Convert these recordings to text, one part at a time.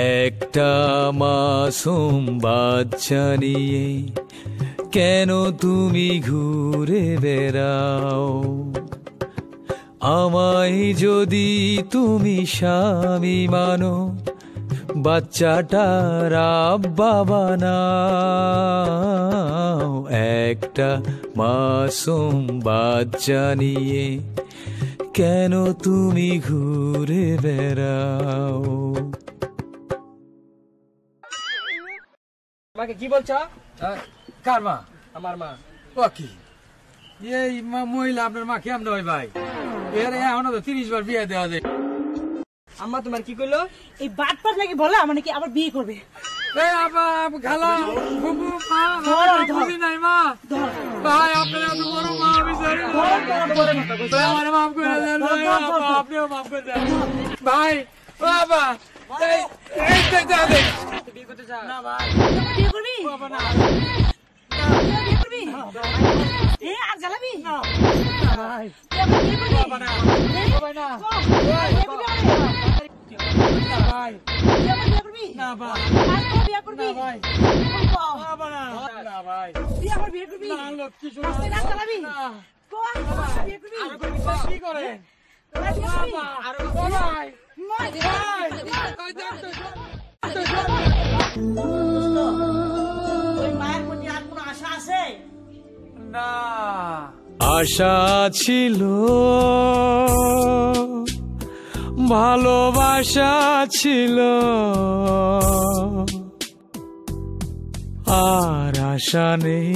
একটা মাসুম বাচ্চা নিয়ে কেন তুমি ঘুরে বেড়াও? আমায় যদি তুমি স্বামী মানো, বাচ্চাটার আব্বা বানাও। একটা মাসুম বাচ্চা নিয়ে কেন তুমি ঘুরে বেড়াও? মাকে কি বলছো? কার মা? আমার মা। ও কি এই মহিলা আপনার মা কেমন হয় ভাই? এর এখন তো 30 বার বিয়ে দেওয়া যায়। আম্মা তোমার কি কইলো? এই বাটপাট নাকি বলে আমার নাকি আবার বিয়ে করবে। এই আবা খালা ফুফু মা বুঝি নাই মা ভাই আপনার এত বড় মা বিচারে আমার মাফ করে দেন ভাই, আপনিও মাফ করে দেন ভাই। বাবা এই এই দে বিয়ে করতে চাও? না ভাই বিয়ে করবি? বাবা না বিয়ে করবি? এ আর জ্বালাবি না ভাই বিয়ে করবি? বাবা না ভাই না বিয়ে করবি ভাই বিয়ে করবি? না ভাই বিয়ে করবি? ভাই বাবা না না ভাই বিয়ে আবার বিয়ে করবি? না লক্ষ্মী আস্তে না জ্বালাবি? না বিয়ে করবি? কি করেন বাবা আর ভাই ওই মায়ের প্রতি আর কোনো আশা আছে? না আশা ছিল, ভালোবাসা ছিল, আর আশা নেই,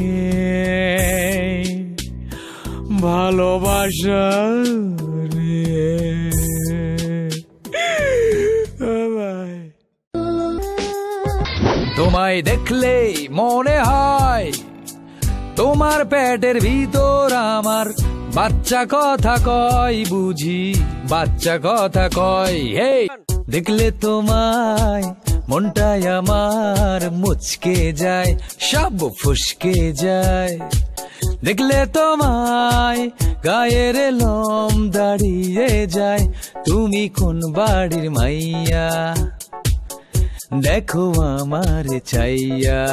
ভালোবাসা নেই। তোমায় দেখলে মনে হয় তোমার পেটের ভিতর আমার বাচ্চা কথা কয়, বুঝি বাচ্চা কথা কয়। হে দেখলে তোমায় মনটাই আমার মুচকে যায়, সব ফুসকে যায়। দেখলে তোমায় গায়ের লোম দাঁড়িয়ে যায়, তুমি কোন বাড়ির মাইয়া দেখো আমার চাইয়া।